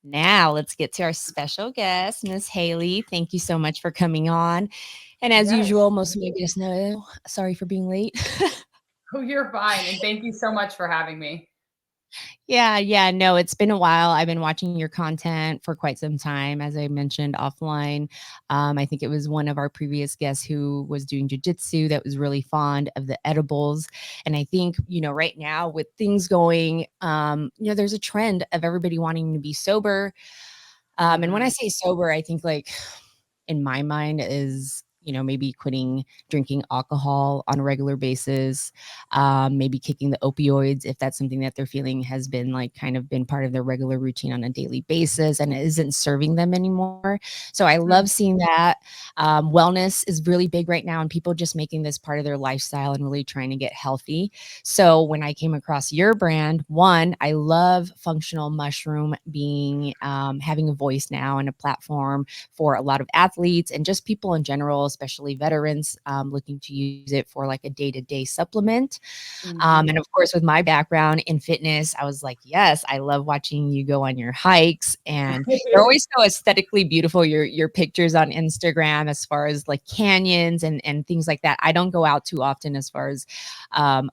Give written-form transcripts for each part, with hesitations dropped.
Now let's get to our special guest, Miss Haley. Thank you so much for coming on. And as Yes. usual, most of my guests know, sorry for being late. Oh, you're fine. And thank you so much for having me. Yeah, no, it's been a while. I've been watching your content for quite some time, as I mentioned offline. I think it was one of our previous guests who was doing jujitsu that was really fond of the edibles. And I think, right now with things going, there's a trend of everybody wanting to be sober. And when I Mhm. say sober, I think like in my mind is maybe quitting drinking alcohol on a regular basis, maybe kicking the opioids if that's something that they're feeling has been like kind of been part of their regular routine on a daily basis and it isn't serving them anymore. So I love Mhm. seeing that. Wellness is really big right now and people just making this part of their lifestyle and really trying to get healthy. So when I came across your brand, one, I love functional mushroom being having a voice now and a platform for a lot of athletes and just people in general, especially veterans looking to use it for like a day-to-day supplement. Mhm. And of course, with my background in fitness, I was like, yes, I love watching you go on your hikes, and they're always so aesthetically beautiful. Your pictures on Instagram, as far as like canyons and things like that. I don't go out too often as far as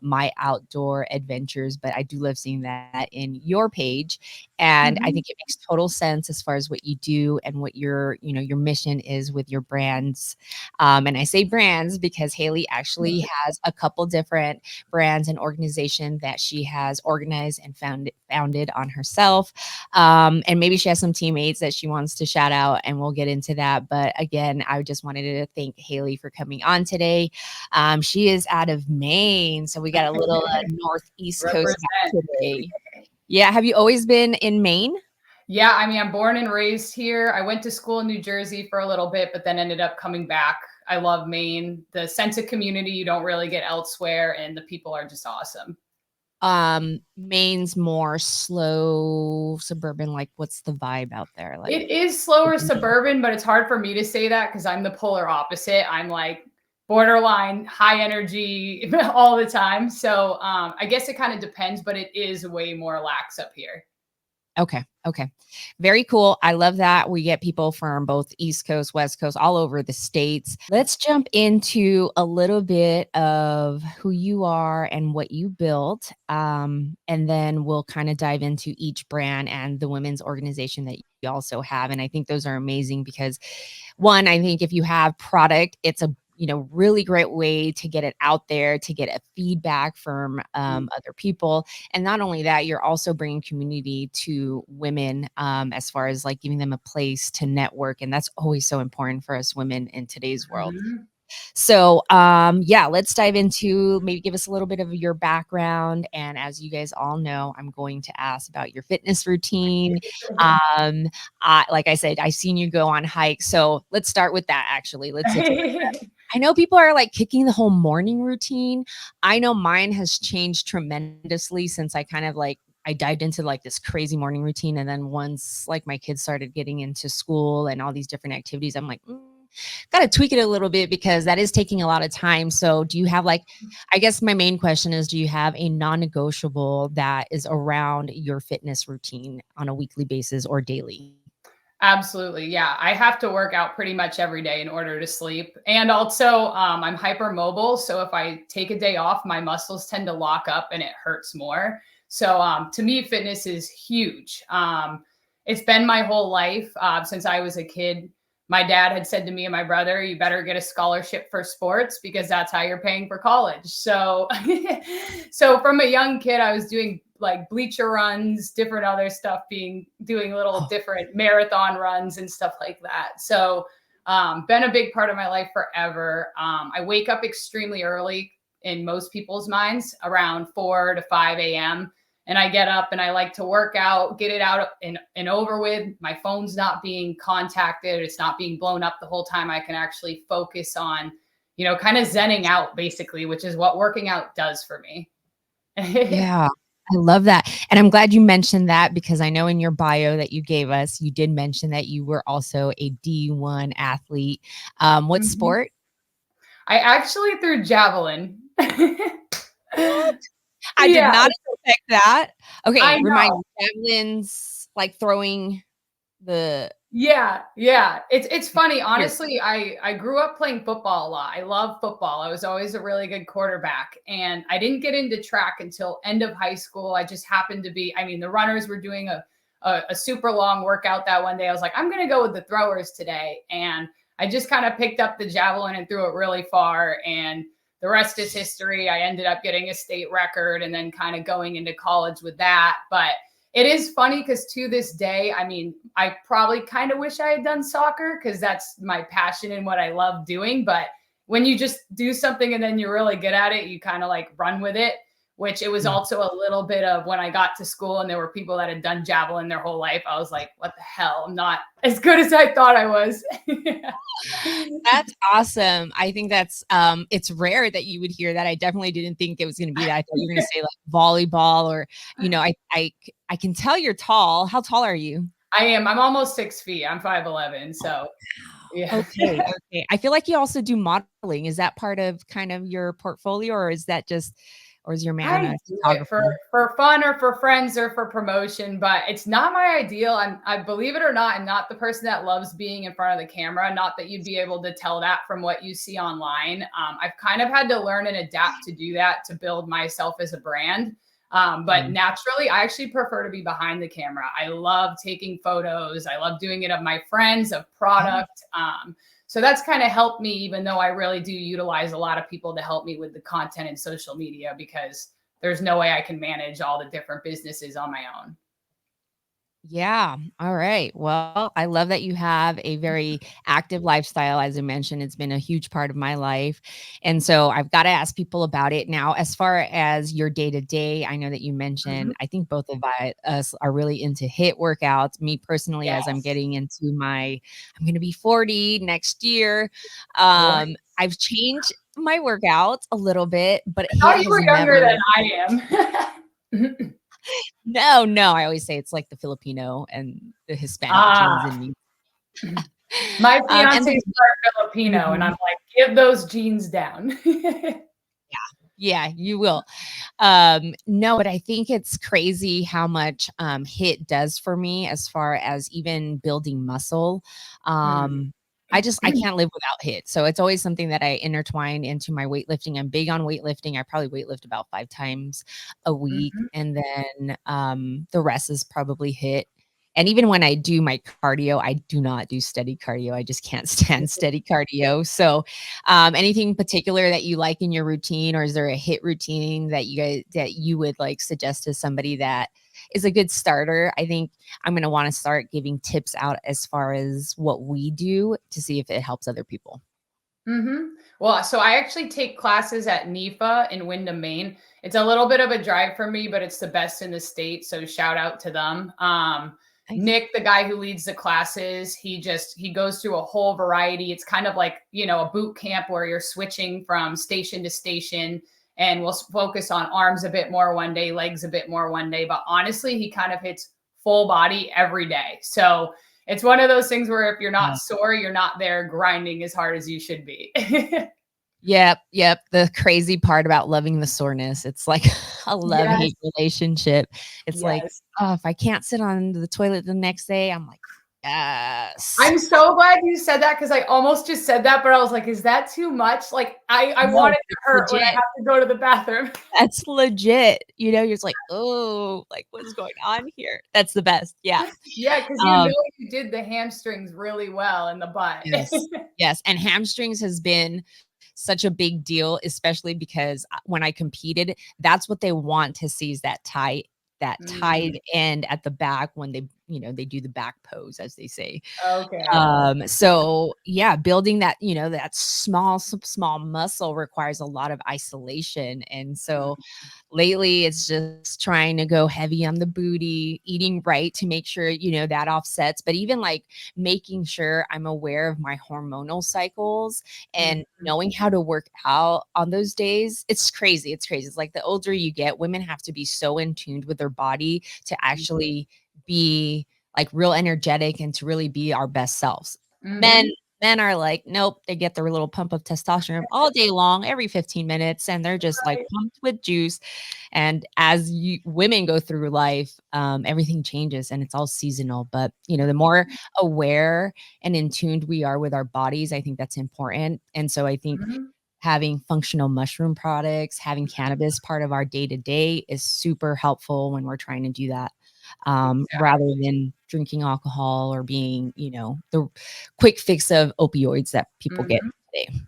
my outdoor adventures, but I do love seeing that in your page. And I think Mhm. it makes total sense as far as what you do and what your mission is with your brands. And I say brands because Haley actually has a couple different brands and organization that she has organized and founded on herself. And maybe she has some teammates that she wants to shout out, and we'll get into that. But again, I just wanted to thank Haley for coming on today. She is out of Maine, so we got a little northeast coast Represent. vibe today. Yeah, have you always been in Maine? Yeah, I mean, I'm born and raised here. I went to school in New Jersey for a little bit, but then ended up coming back. I love Maine. The sense of community you don't really get elsewhere, and the people are just awesome. Maine's more slow suburban. Like, what's the vibe out there? Like, It is slower suburban, but it's hard for me to say that because I'm the polar opposite. I'm like borderline high energy all the time. So I guess it kind of depends, but it is way more lax up here. okay. Very cool. I love that we get people from both East Coast, West Coast, all over the states. Let's jump into a little bit of who you are and what you built. And then we'll kind of dive into each brand and the women's organization that you also have. And I think those are amazing because one, I think if you have product, it's a really great way to get it out there, to get a feedback from other people. And not only that, you're also bringing community to women, as far as like giving them a place to network. And that's always so important for us women in today's world. Mhm. So, yeah, let's dive into maybe give us a little bit of your background. And as you guys all know, I'm going to ask about your fitness routine. Like I said, I've seen you go on hikes. So let's start with that actually. Let's I know people are like kicking the whole morning routine. I know mine has changed tremendously since I kind of like I dived into like this crazy morning routine. And then once like my kids started getting into school and all these different activities, I'm like, got to tweak it a little bit because that is taking a lot of time. So, do you have like, I guess my main question is, do you have a non negotiable that is around your fitness routine on a weekly basis or daily? Absolutely. Yeah. I have to work out pretty much every day in order to sleep. And also, I'm hypermobile. So if I take a day off, my muscles tend to lock up and it hurts more. So to me, fitness is huge. It's been my whole life since I was a kid. My dad had said to me and my brother, you better get a scholarship for sports because that's how you're paying for college. So, so from a young kid, I was doing like bleacher runs, different other stuff, doing little different marathon runs and stuff like that. So, been a big part of my life forever. I wake up extremely early in most people's minds, around 4 to 5 a.m. And I get up and I like to work out, get it out and over with. My phone's not being contacted. It's not being blown up the whole time. I can actually focus on, kind of zenning out basically, which is what working out does for me. Yeah, I love that. And I'm glad you mentioned that because I know in your bio that you gave us, you did mention that you were also a D1 athlete. What Mhm. sport? I actually threw javelin. What? I did Yeah, not expect that. Okay, I remind know. me, javelins, like throwing. Yeah. It's funny. Weird. Honestly, I grew up playing football a lot. I love football. I was always a really good quarterback. And I didn't get into track until end of high school. I just happened to be, I mean, the runners were doing a super long workout that one day. I was like, I'm gonna go with the throwers today. And I just kind of picked up the javelin and threw it really far. And the rest is history. I ended up getting a state record and then kind of going into college with that. But it is funny because to this day, I mean, I probably kind of wish I had done soccer because that's my passion and what I love doing. But when you just do something and then you're really good at it, you kind of like run with it, which it was Yeah. also a little bit of when I got to school and there were people that had done javelin their whole life. I was like, what the hell? I'm not as good as I thought I was. That's awesome. I think that's it's rare that you would hear that. I definitely didn't think it was going to be that. I thought you were going to say like volleyball or, I can tell you're tall. How tall are you? I am. I'm almost 6 feet. I'm 5'11". So yeah. Okay. Okay. I feel like you also do modeling. Is that part of kind of your portfolio, or is that just, or is your man I a do it photographer? for fun or for friends or for promotion, but it's not my ideal. I believe it or not, I'm not the person that loves being in front of the camera. Not that you'd be able to tell that from what you see online. I've kind of had to learn and adapt to do that to build myself as a brand. But Mm. naturally, I actually prefer to be behind the camera. I love taking photos. I love doing it of my friends, of product. So that's kind of helped me, even though I really do utilize a lot of people to help me with the content and social media because there's no way I can manage all the different businesses on my own. Yeah. All right. Well, I love that you have a very active lifestyle. As I mentioned, it's been a huge part of my life. And so I've got to ask people about it. Now, as far as your day to day, I know that you mentioned, Mhm. I think both of us are really into HIIT workouts. Me personally, as I'm Yes. getting into I'm going to be 40 next year. Boy, I've changed my workouts a little bit, but I thought HIIT you has were younger never. than I am. No, no. I always say it's like the Filipino and the Hispanic genes Ah, in me. my And fiance the is part Filipino, and I'm Mhm. like, give those genes down. Yeah, you will. No, but I think it's crazy how much HIIT does for me as far as even building muscle. Mm. Um, I can't live without HIIT. So it's always something that I intertwine into my weightlifting. I'm big on weightlifting. I probably weightlift about 5 times a week. Mhm. And then the rest is probably HIIT. And even when I do my cardio, I do not do steady cardio. I just can't stand steady cardio. So anything particular that you like in your routine, or is there a HIIT routine that you would like suggest to somebody that is a good starter? I think I'm gonna want to start giving tips out as far as what we do to see if it helps other people. Well, so I actually take classes at NIFA in Windham, Maine. It's a little bit of a drive for me, but it's the best in the state. So shout out to them. Nice. Nick, the guy who leads the classes, he goes through a whole variety. It's kind of like, a boot camp where you're switching from station to station, and we'll focus on arms a bit more one day, legs a bit more one day. But honestly, he kind of hits full body every day. So it's one of those things where if you're not sore, you're not there grinding as hard as you should be. Yep, yep. The crazy part about loving the soreness, it's like a Yes. love-hate relationship. It's like, Yes. oh, if I can't sit on the toilet the next day, I'm like, yes. I'm so glad you said that because I almost just said that, but I was like, is that too much? Like I want No, it to it's hurt when I legit. have to go to the bathroom. That's legit. You're just like, "Oh, like, what's going on here?" That's the best. Yeah. Yeah, because Um, you did the hamstrings really well in the butt. yes. Yes, and hamstrings has been such a big deal, especially because when I competed, that's what they want to see is that tied Mm, end at the back when they do the back pose, as they say. okay. So yeah, building that small muscle requires a lot of isolation. And so Mm, lately it's just trying to go heavy on the booty, eating right to make sure, that offsets, but even like making sure I'm aware of my hormonal cycles and mhm, knowing how to work out on those days. It's crazy. It's crazy. It's like the older you get, women have to be so in tuned with their body to actually be like real energetic and to really be our best selves. Men mhm. Men are like, nope, they get their little pump of testosterone all day long, every 15 minutes, and they're just like Right. pumped with juice. And as you women go through life, everything changes and it's all seasonal. But the more aware and in tuned we are with our bodies, I think that's important. And so I think Mhm. having functional mushroom products, having cannabis part of our day to day is super helpful when we're trying to do that, rather Exactly. than drinking alcohol or being, the quick fix of opioids that people get Mhm. today.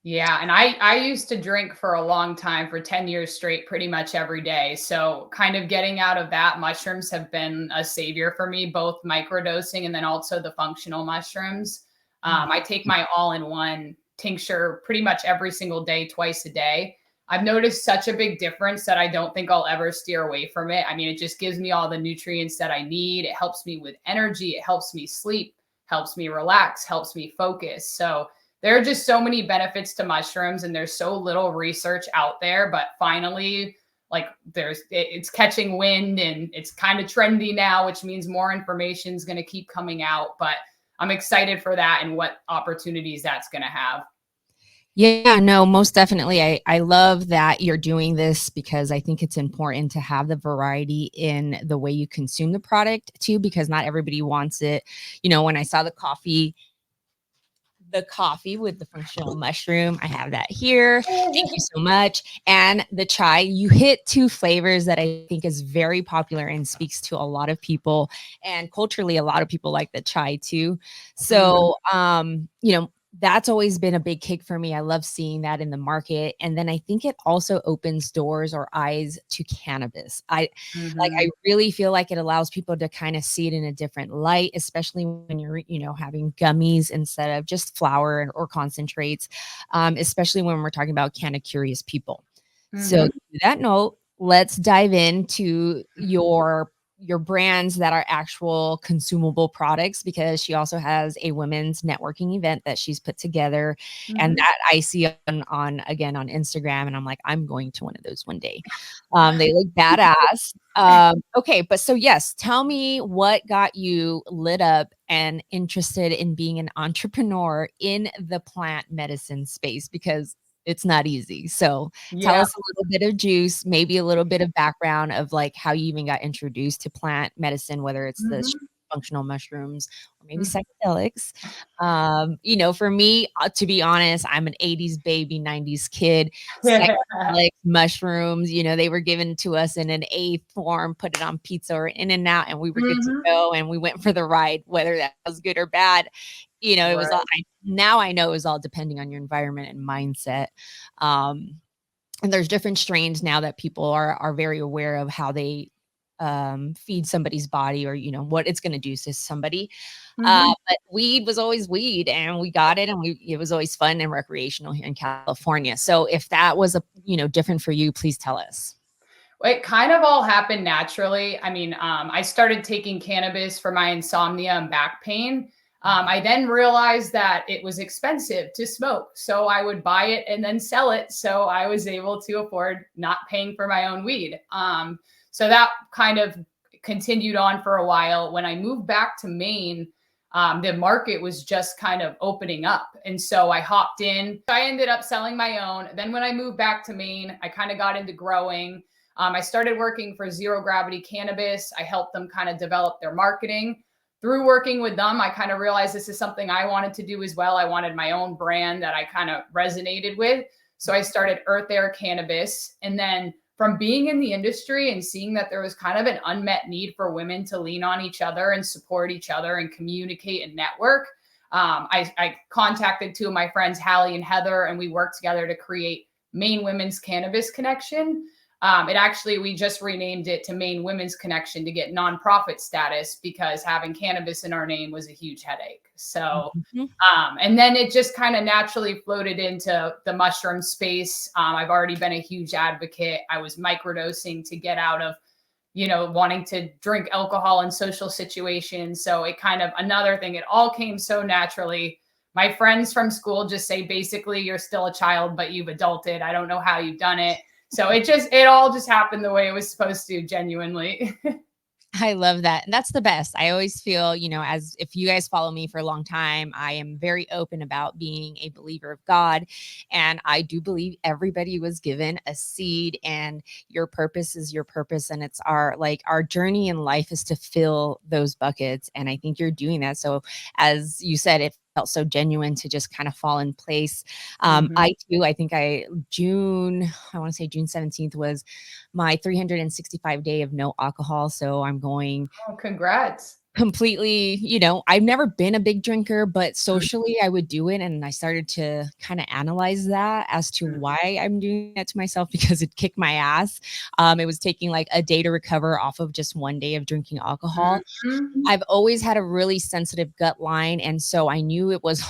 Yeah, and I used to drink for a long time, for 10 years straight, pretty much every day. So kind of getting out of that, mushrooms have been a savior for me, both microdosing and then also the functional mushrooms. Mm. I take my all-in-one tincture pretty much every single day, twice a day. I've noticed such a big difference that I don't think I'll ever steer away from it. I mean, it just gives me all the nutrients that I need. It helps me with energy. It helps me sleep, helps me relax, helps me focus. So there are just so many benefits to mushrooms and there's so little research out there, but finally, like it's catching wind and it's kind of trendy now, which means more information is going to keep coming out. But I'm excited for that and what opportunities that's going to have. Yeah, no, most definitely. I love that you're doing this because I think it's important to have the variety in the way you consume the product too, because not everybody wants it. When I saw the coffee with the functional mushroom. I have that here. Thank you so much. And the chai, you hit two flavors that I think is very popular and speaks to a lot of people. And culturally, a lot of people like the chai too. Mhm. So, that's always been a big kick for me. I love seeing that in the market. And then I think it also opens doors or eyes to cannabis. I Mhm. really feel like it allows people to kind of see it in a different light, especially when you're, having gummies instead of just flour or concentrates, especially when we're talking about kind of curious people. So, Mhm. to that note, let's dive into your brands that are actual consumable products because she also has a women's networking event that she's put together and Mhm. that I see on again on Instagram and I'm like I'm going to one of those one day. They look badass. Okay, but so yes, tell me what got you lit up and interested in being an entrepreneur in the plant medicine space because it's not easy. So tell Yeah. us a little bit of juice, maybe a little bit of background of like how you even got introduced to plant medicine, whether it's the Mhm. functional mushrooms or maybe Mhm. psychedelics. For me, to be honest, I'm an 80s baby, 90s kid. Psychedelics, mushrooms, they were given to us in an A form, put it on pizza or in and out, and we were good to Mhm. go. And we went for the ride, whether that was good or bad. It was all, Right. now I know it was all depending on your environment and mindset. Um, and there's different strains now that people are very aware of how they feed somebody's body or what it's going to do to somebody. Mhm. But weed was always weed and we got it and it was always fun and recreational here in California. So if that was different for you, please tell us. It kind of all happened naturally. I mean, I started taking cannabis for my insomnia and back pain. I then realized that it was expensive to smoke. So I would buy it and then sell it. So I was able to afford not paying for my own weed. So that kind of continued on for a while. When I moved back to Maine, the market was just kind of opening up. And so I hopped in. I ended up selling my own. Then when I moved back to Maine, I kind of got into growing. I started working for Zero Gravity Cannabis. I helped them kind of develop their marketing. Through working with them, I kind of realized this is something I wanted to do as well. I wanted my own brand that I kind of resonated with. So I started Earth Air Cannabis. And then from being in the industry and seeing that there was kind of an unmet need for women to lean on each other and support each other and communicate and network, I contacted two of my friends, Haley and Heather, and we worked together to create Maine Women's Cannabis Connection. We just renamed it to Maine Women's Connection to get nonprofit status because having cannabis in our name was a huge headache. So, Mhm. and then it just kind of naturally floated into the mushroom space. I've already been a huge advocate. I was microdosing to get out of, wanting to drink alcohol in social situations. So it kind of another thing, it all came so naturally. My friends from school just say basically, you're still a child, but you've adulted. I don't know how you've done it. So it all just happened the way it was supposed to, genuinely. I love that. And that's the best. I always feel, as if you guys follow me for a long time, I am very open about being a believer of God. And I do believe everybody was given a seed, and your purpose is your purpose. And it's our journey in life is to fill those buckets. And I think you're doing that. So as you said, it felt so genuine to just kind of fall in place. Mhm. I think I want to say June 17th was my 365 day of no alcohol. So I'm going Oh, congrats. completely, I've never been a big drinker, but Mhm, socially I would do it. And I started to kind of analyze that as to mhm, why I'm doing that to myself because it kicked my ass. It was taking like a day to recover off of just one day of drinking alcohol. mhm. I've always had a really sensitive gut line. And so I knew it was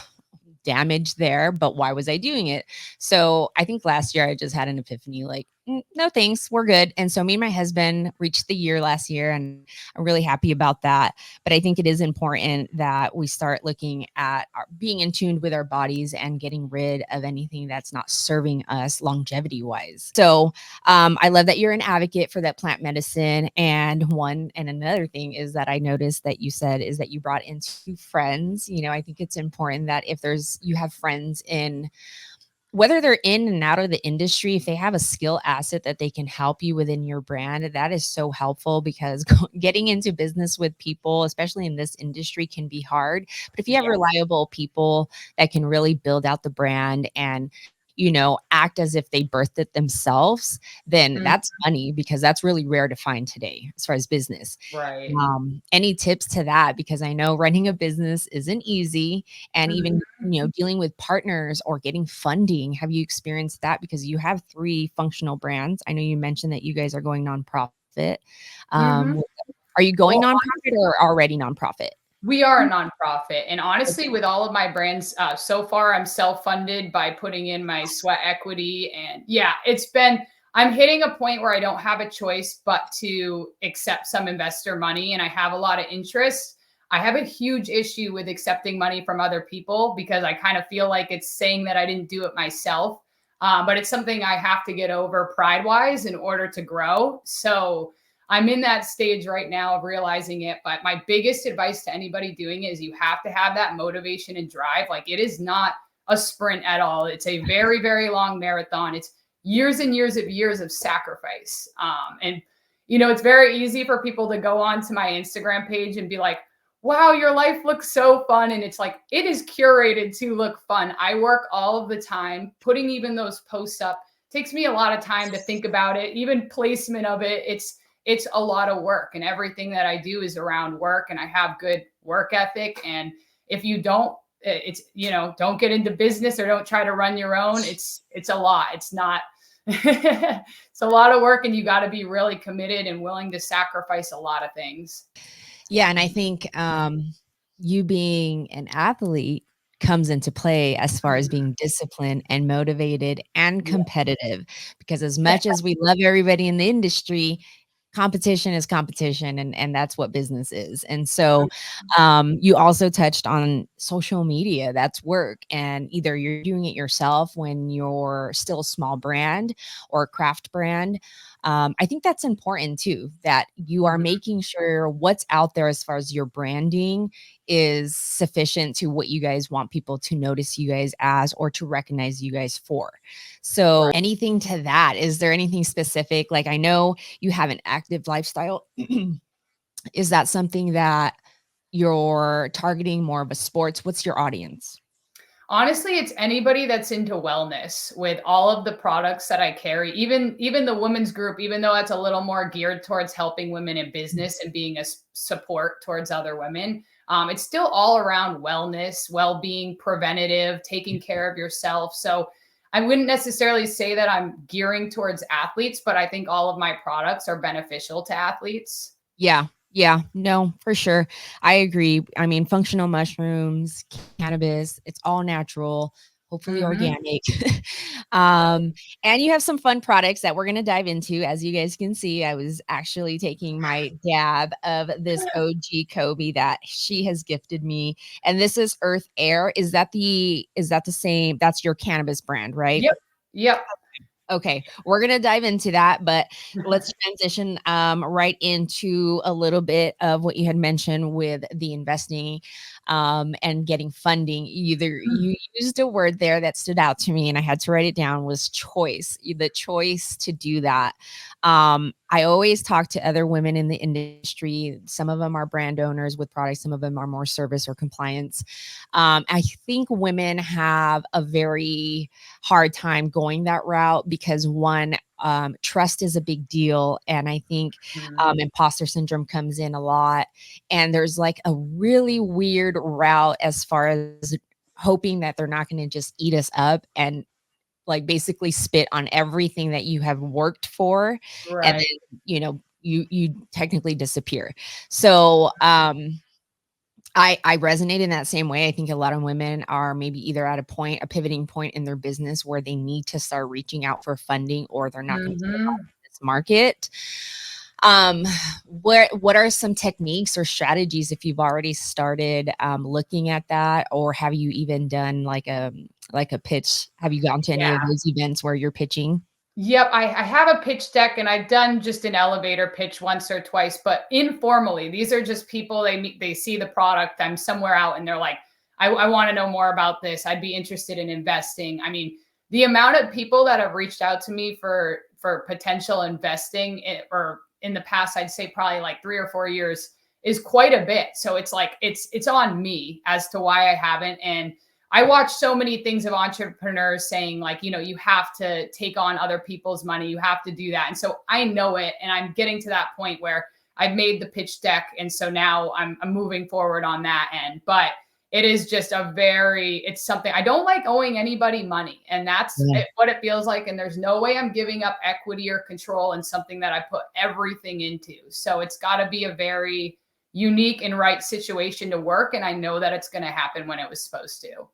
damage there, but why was I doing it? So I think last year I just had an epiphany like, no thanks, we're good. And so me and my husband reached the year last year, and I'm really happy about that. But I think it is important that we start looking at being in tune with our bodies and getting rid of anything that's not serving us longevity wise. So I love that you're an advocate for that plant medicine. And another thing is that I noticed that you said is that you brought in two friends. I think it's important that if you have friends in, whether they're in and out of the industry, if they have a skill asset that they can help you within your brand, that is so helpful because getting into business with people, especially in this industry, can be hard. But if you have Yeah. reliable people that can really build out the brand and act as if they birthed it themselves, then Mhm. that's money because that's really rare to find today as far as business. Right. Any tips to that? Because I know running a business isn't easy, and even Mhm. dealing with partners or getting funding. Have you experienced that? Because you have three functional brands. I know you mentioned that you guys are going nonprofit. Mhm. Um, are you going Well, nonprofit or already nonprofit? we are a nonprofit, and honestly, with all of my brands, so far, I'm self-funded by putting in my sweat equity, and yeah, I'm hitting a point where I don't have a choice but to accept some investor money, and I have a lot of interest. I have a huge issue with accepting money from other people because I kind of feel like it's saying that I didn't do it myself, but it's something I have to get over pride-wise in order to grow. So I'm in that stage right now of realizing it. But my biggest advice to anybody doing it is you have to have that motivation and drive. Like it is not a sprint at all. It's a very, very long marathon. It's years and years of sacrifice. And it's very easy for people to go onto my Instagram page and be like, wow, your life looks so fun. And it's like, it is curated to look fun. I work all of the time, putting even those posts up takes me a lot of time to think about it, even placement of it. It's a lot of work, and everything that I do is around work, and I have good work ethic. And if you don't, it's don't get into business or don't try to run your own. It's a lot. It's not it's a lot of work, and you got to be really committed and willing to sacrifice a lot of things. Yeah, and I think you being an athlete comes into play as far as Mhm. being disciplined and motivated and Yeah. competitive. Because as much as we love everybody in the industry, competition is competition, and that's what business is. And so you also touched on social media. That's work, and either you're doing it yourself when you're still a small brand or a craft brand. I think that's important too, that you are Mhm. making sure what's out there as far as your branding is sufficient to what you guys want people to notice you guys as or to recognize you guys for. So, Right. anything to that? Is there anything specific? Like, I know you have an active lifestyle. Is that something that you're targeting more of a sports? What's your audience? Honestly, it's anybody that's into wellness with all of the products that I carry, even the women's group, even though it's a little more geared towards helping women in business and being a support towards other women. It's still all around wellness, well-being, preventative, taking care of yourself. So I wouldn't necessarily say that I'm gearing towards athletes, but I think all of my products are beneficial to athletes. Yeah. Yeah. No, for sure. I agree. I mean, functional mushrooms, cannabis, it's all natural, hopefully Mhm. organic. um, and you have some fun products that we're going to dive into. As you guys can see, I was actually taking my dab of this OG Kobe that she has gifted me. And this is Earth Air. Is that the same? That's your cannabis brand, right? Yep. Yep. Okay, we're gonna dive into that, but let's transition right into a little bit of what you had mentioned with the investing and getting funding. You used a word there that stood out to me, and I had to write it down, was choice. The choice to do that. I always talk to other women in the industry. Some of them are brand owners with products, some of them are more service or compliance. I think women have a very hard time going that route because one, trust is a big deal. And I think imposter syndrome comes in a lot. And there's like a really weird route as far as hoping that they're not going to just eat us up and like basically spit on everything that you have worked for. And Right. then, you technically disappear. So, I resonate in that same way. I think a lot of women are maybe either at a pivoting point in their business where they need to start reaching out for funding or they're not going to survive Mhm. in this market. Um, what are some techniques or strategies if you've already started looking at that, or have you even done like a pitch? Have you gone to any of Yeah. those events where you're pitching? Yep, I have a pitch deck and I've done just an elevator pitch once or twice, but informally. These are just people they see the product. I'm somewhere out and they're like, I want to know more about this. I'd be interested in investing. I mean, the amount of people that have reached out to me for potential investing or in the past, I'd say probably like 3 or 4 years is quite a bit. So it's like it's on me as to why I haven't. And I watch so many things of entrepreneurs saying, like, you have to take on other people's money. You have to do that. And so I know it. And I'm getting to that point where I've made the pitch deck. And so now I'm moving forward on that end. But it is just it's something I don't like owing anybody money. And that's Yeah. what it feels like. And there's no way I'm giving up equity or control in something that I put everything into. So it's got to be a very unique and right situation to work. And I know that it's going to happen when it was supposed to.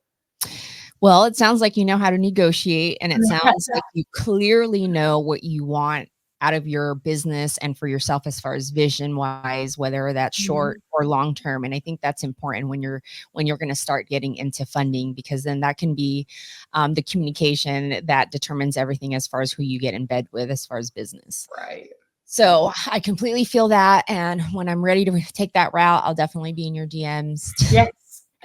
Well, it sounds like you know how to negotiate, and it sounds like you clearly know what you want out of your business and for yourself as far as vision wise, whether that's short Mhm. or long term. And I think that's important when you're going to start getting into funding, because then that can be the communication that determines everything as far as who you get in bed with as far as business. Right. So I completely feel that. And when I'm ready to take that route, I'll definitely be in your DMs. Yes.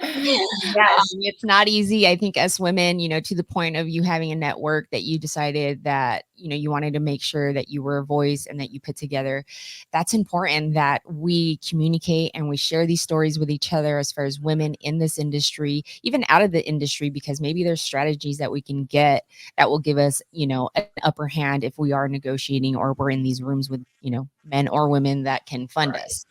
Yes. It's not easy. I think as women, to the point of you having a network that you decided that, you wanted to make sure that you were a voice and that you put together. That's important that we communicate and we share these stories with each other as far as women in this industry, even out of the industry, because maybe there's strategies that we can get that will give us, an upper hand if we are negotiating or we're in these rooms with, men or women that can fund Right. us.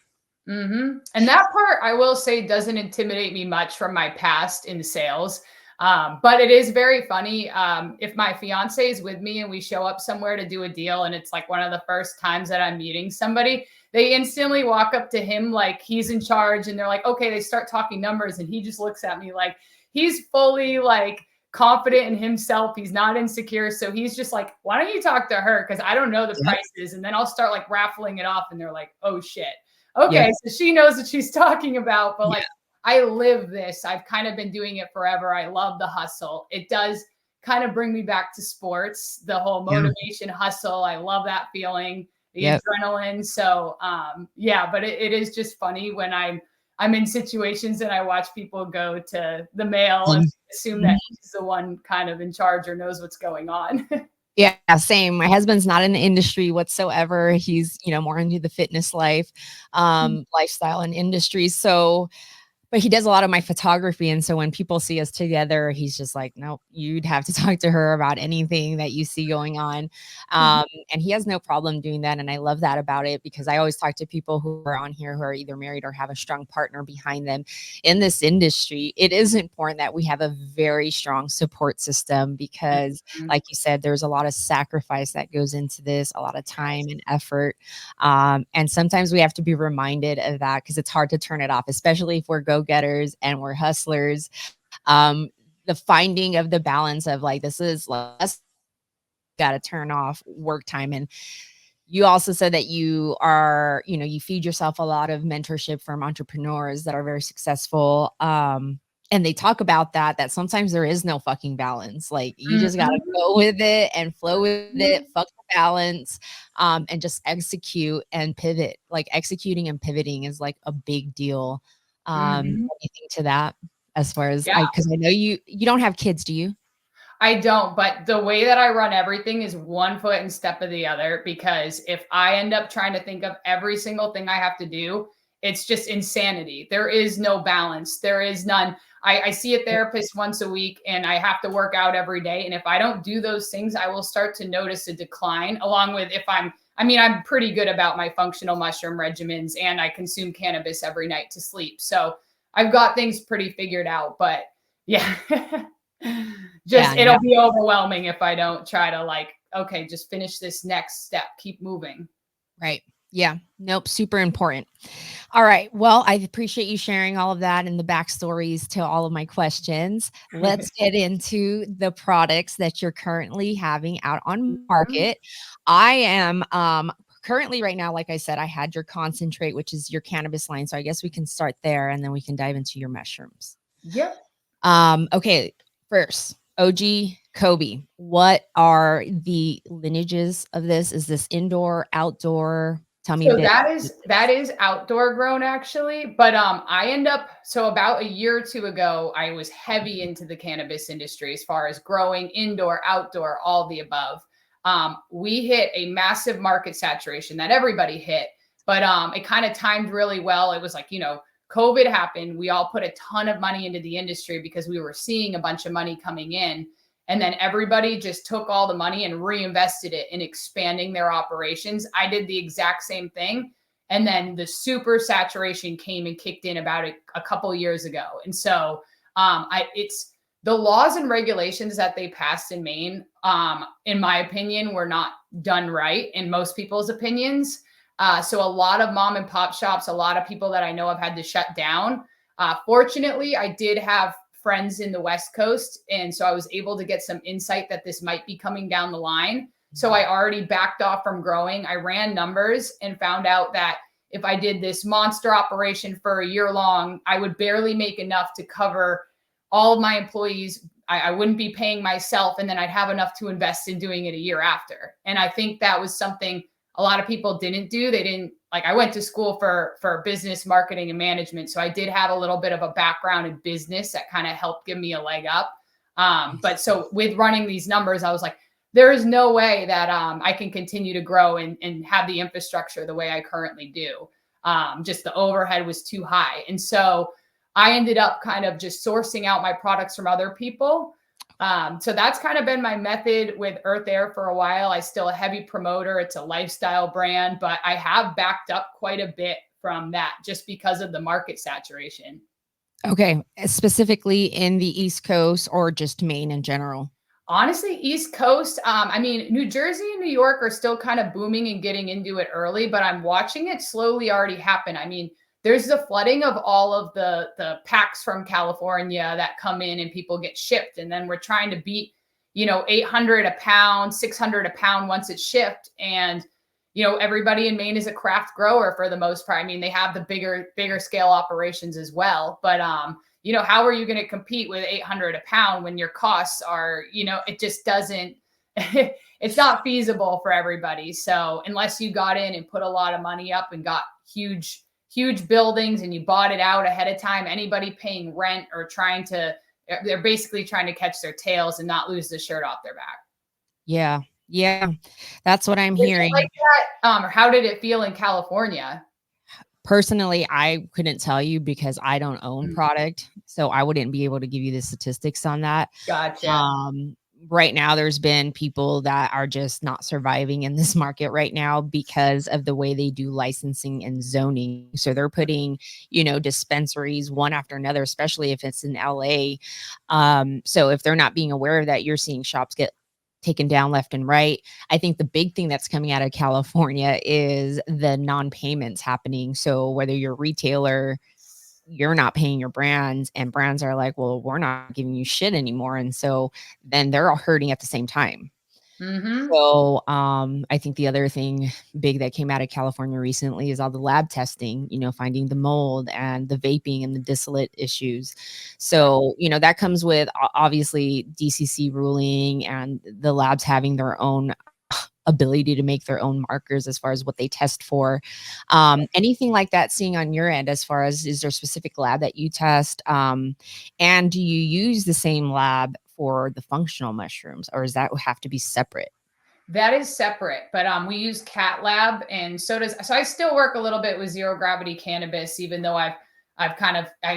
And that part, I will say, doesn't intimidate me much from my past in sales. But it is very funny. If my fiance is with me and we show up somewhere to do a deal, and it's like one of the first times that I'm meeting somebody, they instantly walk up to him like he's in charge, and they're like, okay, they start talking numbers, and he just looks at me like he's fully like confident in himself. He's not insecure. So he's just like, why don't you talk to her? Because I don't know the Yep. prices. And then I'll start like raffling it off, and they're like, oh shit. Yep. Okay, so she knows what she's talking about, but Yeah. like I live this. I've kind of been doing it forever. I love the hustle. It does kind of bring me back to sports, the whole Yeah. motivation hustle. I love that feeling, the Yep. adrenaline. So yeah, but it is just funny when I'm in situations and I watch people go to the male and assume that he's the one kind of in charge or knows what's going on. Yeah, same. My husband's not in the industry whatsoever. He's, more into the fitness lifestyle and industry. So, but he does a lot of my photography, and so when people see us together, he's just like, "Nope, you'd have to talk to her about anything that you see going on." And he has no problem doing that, and I love that about it, because I always talk to people who are on here who are either married or have a strong partner behind them in this industry. It is important that we have a very strong support system because, Mhm. like you said, there's a lot of sacrifice that goes into this, a lot of time and effort. And sometimes we have to be reminded of that because it's hard to turn it off, especially if we're go-getters and we're hustlers. Um, the finding of the balance of like, this is less, got to turn off work time. And you also said that you are, you feed yourself a lot of mentorship from entrepreneurs that are very successful. And they talk about that sometimes there is no fucking balance. Like, you just gotta Mhm. go with it and flow with it, fuck the balance, and just execute and pivot. Like, executing and pivoting is, like, a big deal. Mhm. Anything to that as far as Yeah. because I know you don't have kids, do you? I don't, but the way that I run everything is one foot in step of the other, because if I end up trying to think of every single thing I have to do, it's just insanity. There is no balance. There is none. I see a therapist once a week and I have to work out every day. And if I don't do those things, I will start to notice a decline, along with if I'm pretty good about my functional mushroom regimens and I consume cannabis every night to sleep. So I've got things pretty figured out, but yeah. Yeah, Just no. it'll be overwhelming if I don't try to, like, okay, just finish this next step, keep moving. Right. Yeah. Nope. Super important. All right. Well, I appreciate you sharing all of that and the backstories to all of my questions. Let's get into the products that you're currently having out on Mhm. market. I am currently right now, like I said, I had your concentrate, which is your cannabis line. So I guess we can start there and then we can dive into your mushrooms. Yep. Okay, first, OG Kobe. What are the lineages of this? Is this indoor, outdoor? Tell me a So bit that about is that this. is outdoor grown actually, but I end up so about a year or two ago, I was heavy into the cannabis industry as far as growing indoor, outdoor, all the above. We hit a massive market saturation that everybody hit, but it kind of timed really well. It was like, COVID happened. We all put a ton of money into the industry because we were seeing a bunch of money coming in. And then everybody just took all the money and reinvested it in expanding their operations. I did the exact same thing. And then the super saturation came and kicked in about a couple years ago. And so it's the laws and regulations that they passed in Maine, in my opinion, were not done right in most people's opinions. So a lot of mom and pop shops, a lot of people that I know have had to shut down. Fortunately, I did have friends in the West Coast. And so I was able to get some insight that this might be coming down the line. So I already backed off from growing. I ran numbers and found out that if I did this monster operation for a year long, I would barely make enough to cover all of my employees. I wouldn't be paying myself, and then I'd have enough to invest in doing it a year after. And I think that was something a lot of people didn't do. They didn't like I went to school for business marketing and management. So I did have a little bit of a background in business that kind of helped give me a leg up. But so with running these numbers, I was like, there is no way that I can continue to grow and have the infrastructure the way I currently do. Just the overhead was too high. And so I ended up kind of just sourcing out my products from other people. So that's kind of been my method with Earth Air for a while. I still a heavy promoter. It's a lifestyle brand, but I have backed up quite a bit from that just because of the market saturation. Okay, specifically in the East Coast or just Maine in general? Honestly, East Coast. New Jersey and New York are still kind of booming and getting into it early, but I'm watching it slowly already happen. I mean, there's the flooding of all of the packs from California that come in and people get shipped, and then we're trying to beat, 800 a pound, 600 a pound once it's shipped, and everybody in Maine is a craft grower for the most part. I mean, they have the bigger scale operations as well, but how are you going to compete with 800 a pound when your costs are, it just doesn't, it's not feasible for everybody. So unless you got in and put a lot of money up and got huge buildings and you bought it out ahead of time, anybody paying rent or they're basically trying to catch their tails and not lose the shirt off their back. Yeah. Yeah. That's what I'm Is it like hearing. that? Or how did it feel in California? Personally, I couldn't tell you because I don't own Mm, product, so I wouldn't be able to give you the statistics on that. gotcha. Um, right now, there's been people that are just not surviving in this market right now because of the way they do licensing and zoning. So they're putting, dispensaries one after another, especially if it's in LA. So if they're not being aware of that, you're seeing shops get taken down left and right. I think the big thing that's coming out of California is the non-payments happening. So whether you're a retailer, you're not paying your brands, and brands are like, well, we're not giving you shit anymore. And so then they're all hurting at the same time. Mm-hmm. So, I think the other thing big that came out of California recently is all the lab testing, finding the mold and the vaping and the distillate issues. So, that comes with obviously DCC ruling and the labs having their own ability to make their own markers as far as what they test for. Anything like that seeing on your end as far as, is there a specific lab that you test? And do you use the same lab for the functional mushrooms, or does that have to be separate? That is separate, but we use Cat Lab, and so I still work a little bit with zero gravity cannabis, even though I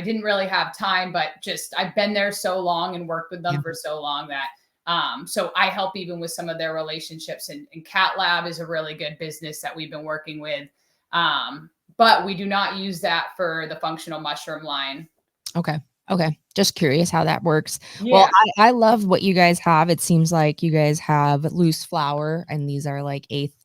didn't really have time, but just I've been there so long and worked with Yeah. them for so long that so I help even with some of their relationships, and Cat Lab is a really good business that we've been working with. But we do not use that for the functional mushroom line. Okay. Okay. Just curious how that works. Well, Yeah. I love what you guys have. It seems like you guys have loose flower, and these are like eighth.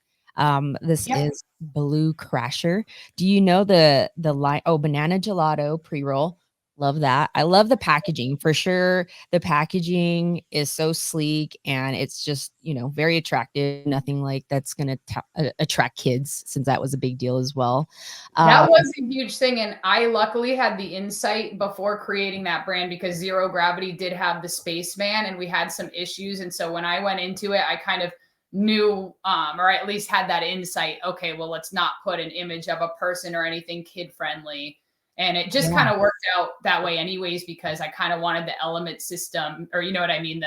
This Yep. is Blue Crasher. Do you know the line? Oh, banana gelato pre-roll. Love that. I love the packaging for sure. The packaging is so sleek and it's just, very attractive. Nothing like that's going to attract kids, since that was a big deal as well. That was a huge thing. And I luckily had the insight before creating that brand, because Zero Gravity did have the spaceman and we had some issues. And so when I went into it, I kind of knew, or at least had that insight. Okay, well, let's not put an image of a person or anything kid friendly. And it just Yeah. kind of worked out that way anyways, because I kind of wanted the element system, or you know what I mean?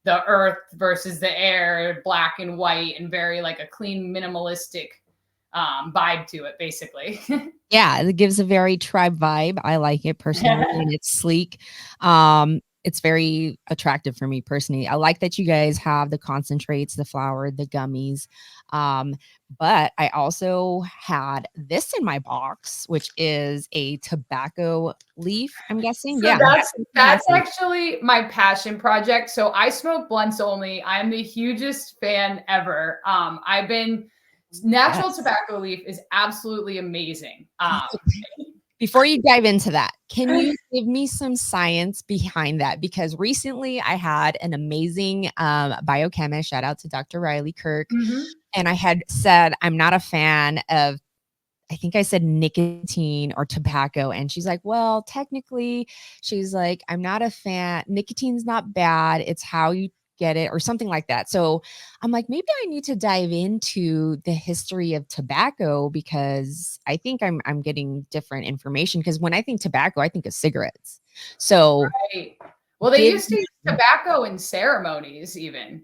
The earth versus the air, black and white, and very like a clean, minimalistic vibe to it, basically. Yeah, it gives a very tribe vibe. I like it personally, and it's sleek. It's very attractive for me personally. I like that you guys have the concentrates, the flour, the gummies. But I also had this in my box, which is a tobacco leaf, I'm guessing. So Yeah. that's actually my passion project. So I smoke blunts only. I'm the hugest fan ever. I've been natural Yes. tobacco leaf is absolutely amazing. Before you dive into that, can you give me some science behind that? Because recently I had an amazing biochemist, shout out to Dr. Riley Kirk, Mhm. and I had said, I'm not a fan of, I think I said nicotine or tobacco. And she's like, well, technically, she's like, I'm not a fan. Nicotine's not bad. It's how you get it, or something like that. So I'm like, maybe I need to dive into the history of tobacco, because I think I'm getting different information. Because when I think tobacco, I think of cigarettes. So Right. Well, they give used to use tobacco in ceremonies even.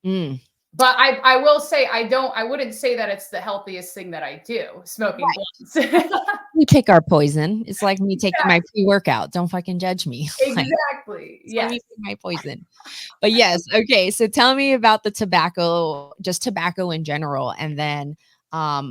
mm, But I will say I wouldn't say that it's the healthiest thing that I do, smoking blunts. we pick our poison. It's like me taking my pre-workout. Don't fucking judge me. Like, Exactly. it's like Yes. me pick my poison. But yes, okay. So tell me about the tobacco, just tobacco in general, and then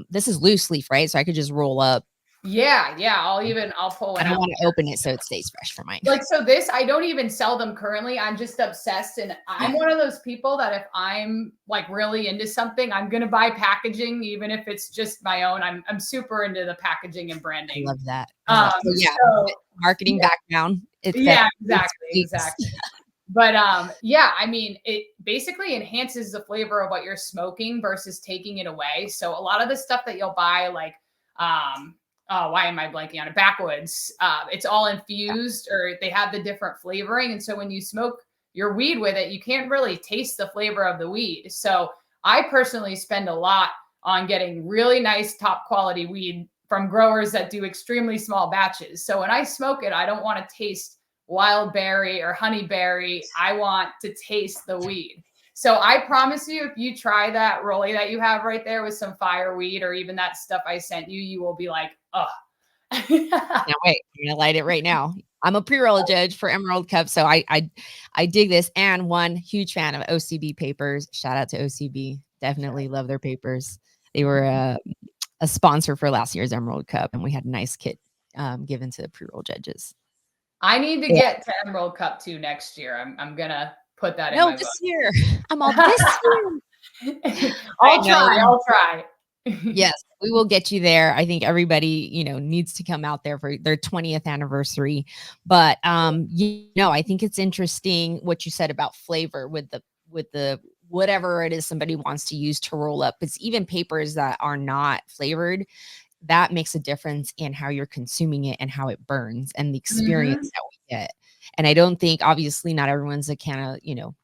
this is loose leaf, right? So I could just roll up. Yeah, yeah. I'll pull I one don't out want to here. open it so it stays fresh for mine. Like, so this, I don't even sell them currently. I'm just obsessed. And I'm one of those people that if I'm like really into something, I'm gonna buy packaging, even if it's just my own. I'm super into the packaging and I branding. love that. I love so yeah, So marketing yeah, background. It yeah, it exactly, speaks. exactly. But yeah, I mean, it basically enhances the flavor of what you're smoking versus taking it away. So a lot of the stuff that you'll buy, like oh, why am I blanking on it? Backwoods. It's all infused, or they have the different flavoring. And so when you smoke your weed with it, you can't really taste the flavor of the weed. So I personally spend a lot on getting really nice top quality weed from growers that do extremely small batches. So when I smoke it, I don't want to taste wild berry or honeyberry. I want to taste the weed. So I promise you, if you try that rollie that you have right there with some fire weed, or even that stuff I sent you, you will be like, oh. Now wait, I'm gonna light it right now. I'm a pre-roll judge for Emerald Cup, so I dig this. And one huge fan of OCB papers. Shout out to OCB. Definitely love their papers. They were a sponsor for last year's Emerald Cup, and we had a nice kit given to the pre-roll judges. I need to Yeah. get to Emerald Cup 2 next year. I'm gonna put that in No, my this year. I'm all book. this year. I I'll know. try. I'll try. Yes, we will get you there. I think everybody, needs to come out there for their 20th anniversary. But I think it's interesting what you said about flavor with the whatever it is somebody wants to use to roll up. It's even papers that are not flavored, that makes a difference in how you're consuming it and how it burns and the Mm-hmm. experience that we get. And I don't think, obviously, not everyone's a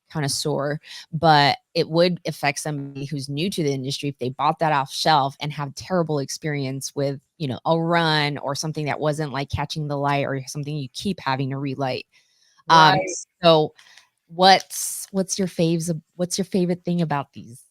connoisseur, but it would affect somebody who's new to the industry if they bought that off shelf and have terrible experience with, a run or something that wasn't like catching the light or something you keep having to relight. Um, Right. so what's your faves? What's your favorite thing about these?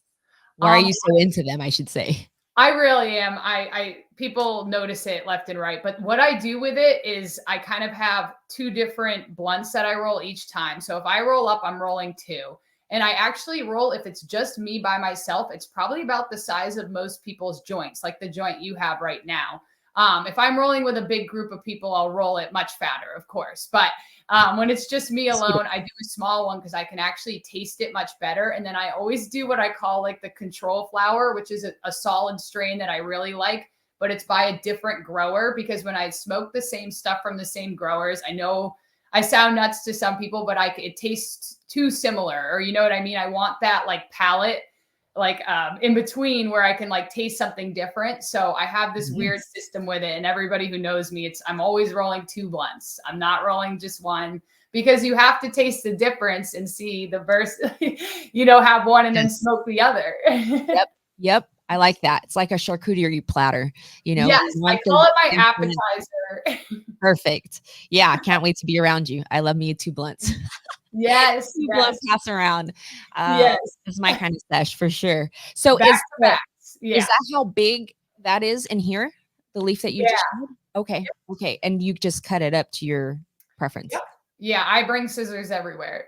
Why are Um, you so into them, I should say? I really am. I people notice it left and right, but what I do with it is I kind of have two different blunts that I roll each time. So if I roll up, I'm rolling two. And I actually roll, if it's just me by myself, it's probably about the size of most people's joints, like the joint you have right now. If I'm rolling with a big group of people, I'll roll it much fatter, of course. But when it's just me alone, I do a small one because I can actually taste it much better. And then I always do what I call like the control flower, which is a solid strain that I really like, but it's by a different grower, because when I smoke the same stuff from the same growers, I know I sound nuts to some people, but it tastes too similar, or you know what I mean? I want that like palate, like in between, where I can like taste something different. So I have this weird Yes. system with it, and everybody who knows me, I'm always rolling two blunts. I'm not rolling just one, because you have to taste the difference and see the verse, have one and then Yes. smoke the other. Yep. Yep. I like that. It's like a charcuterie platter, Yes, you I want call the it my different. appetizer. Perfect. Yeah, can't wait to be around you. I love me 2 blunts. Yes, 2 yes, blunts pass around. Uh, yes. is my kind of sesh for sure. So Back to backs. is Yeah, that how big that is in here? The leaf that you just yeah. showed? Okay. Okay. And you just cut it up to your preference. Yep. Yeah, I bring scissors everywhere.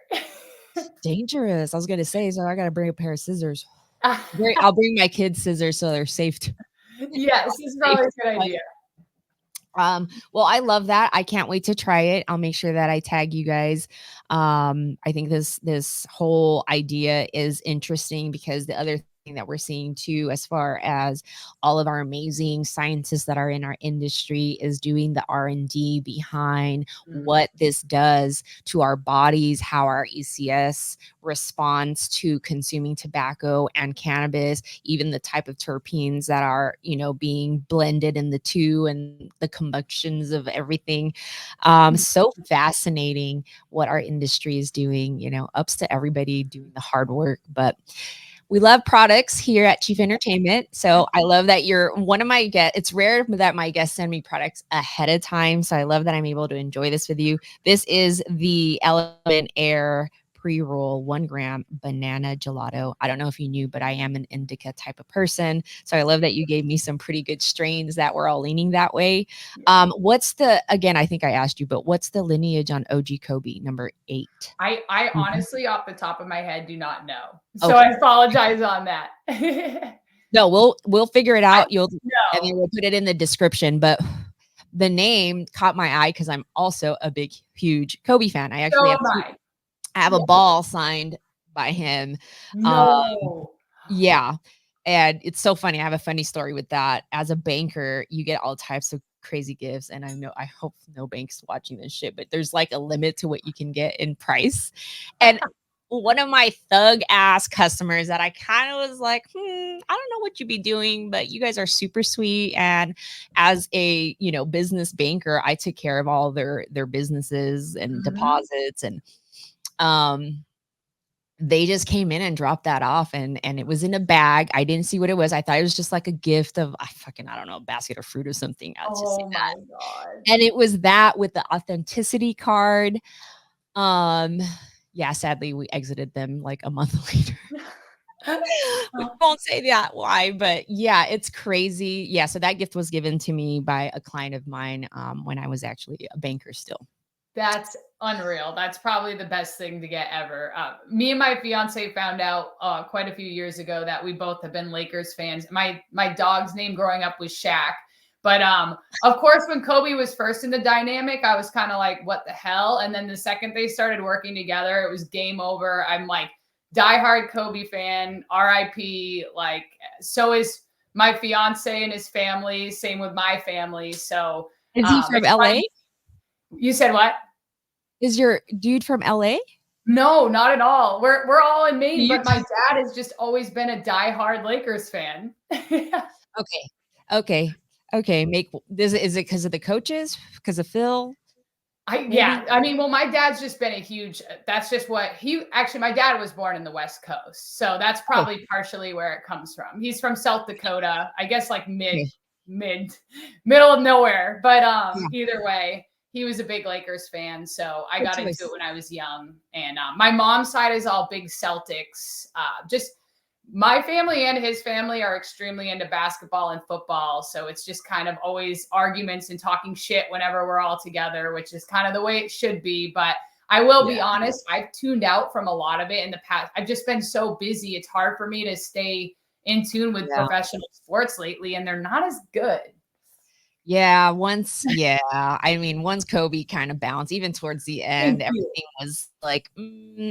Dangerous. I was gonna say, so I gotta bring a pair of scissors. I'll bring my kids scissors so they're safe to Yes, it's safe probably to a good touch. idea. Well, I love that. I can't wait to try it. I'll make sure that I tag you guys. I think this whole idea is interesting because the other thing that we're seeing too, as far as all of our amazing scientists that are in our industry, is doing the R&D behind Mhm. what this does to our bodies, how our ECS responds to consuming tobacco and cannabis, even the type of terpenes that are, being blended in the two and the combustions of everything. So fascinating what our industry is doing, ups to everybody doing the hard work. But we love products here at Chief Entertainment. So I love that you're one of my guests. It's rare that my guests send me products ahead of time. So I love that I'm able to enjoy this with you. This is the Element Air pre-roll 1 gram banana gelato. I don't know if you knew, but I am an indica type of person. So I love that you gave me some pretty good strains that were all leaning that way. Again, I think I asked you, but what's the lineage on OG Kobe number 8? I Mhm. honestly, off the top of my head, do not know. So Okay. I apologize on that. I No, we'll figure it out. You'll and know. then we'll put it in the description. But the name caught my eye because I'm also a big, huge Kobe fan. I actually So have am I. a Yeah. ball signed by him. Um, No. yeah. And it's so funny. I have a funny story with that. As a banker, you get all types of crazy gifts. And I hope no bank's watching this shit, but there's like a limit to what you can get in price. And one of my thug ass customers that I kind of was like, I don't know what you'd be doing, but you guys are super sweet. And as a, business banker, I took care of all their businesses and Mhm. deposits. And um they just came in and dropped that off, and it was in a bag. I didn't see what it was. I thought it was just like a gift of I don't know, a basket of fruit or something. I'll just say Oh my that. god. And it was that with the authenticity card. Um, yeah, sadly we exited them like a month later. We won't say that why, but yeah, it's crazy. Yeah, so that gift was given to me by a client of mine when I was actually a banker still. That's unreal. That's probably the best thing to get ever. Me and my fiance found out quite a few years ago that we both have been Lakers fans. My dog's name growing up was Shaq, but of course, when Kobe was first in the dynamic, I was kind of like, "What the hell?" And then the second they started working together, it was game over. I'm like diehard Kobe fan. R.I.P. Like, so is my fiance and his family. Same with my family. So Is he from it's LA? fun. You said what? Is your dude from LA? No, not at all. We're all in Maine, You but my dad has just always been a diehard Lakers fan. okay. Okay. Okay. Is it because of the coaches? Because of Phil? Yeah, Maybe? I mean, well, my dad's just been a huge that's just what he actually my dad was born in the West Coast. So that's Oh, probably partially where it comes from. He's from South Dakota, I guess like okay. mid middle of nowhere. But Yeah. either way, he was a big Lakers fan, so I Good got into it choice. when I was young. And my mom's side is all big Celtics. Just my family and his family are extremely into basketball and football. So it's just kind of always arguments and talking shit whenever we're all together, which is kind of the way it should be. But I will be Yeah. honest, I've tuned out from a lot of it in the past. I've just been so busy. It's hard for me to stay in tune with Yeah. professional sports lately, and they're not as good. Yeah, I mean, once Kobe kind of bounced, even towards the end, Thank you. everything was like,